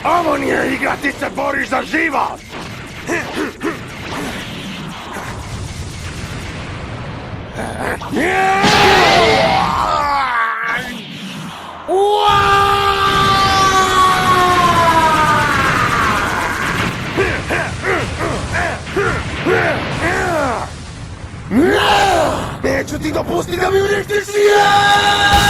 Ovo nije igra, ti se boriš za život! Neću ti dopustiti da mi uništiš svijet!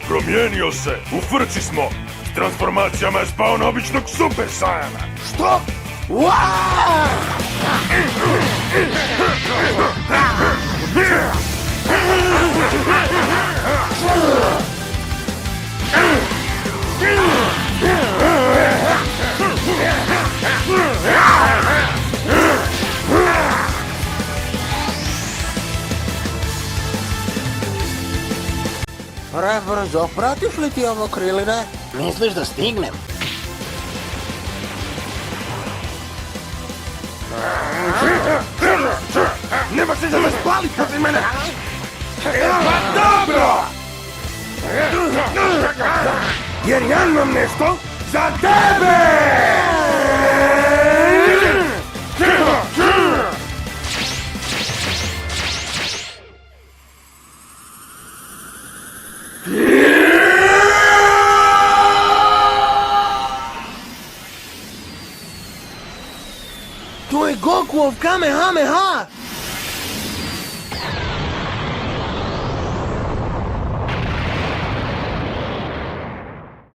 Promijenio se, u frci smo. S transformacijama je spao na običnog Super Saiyana. Što? Prebrzo, pratiš li ti ovo, Kriline? Misliš da stignem? Nemaš se da me spali kad si mene... Pa dobro! Jer ja imam nešto za tebe! To je Gokuov Kamehameha!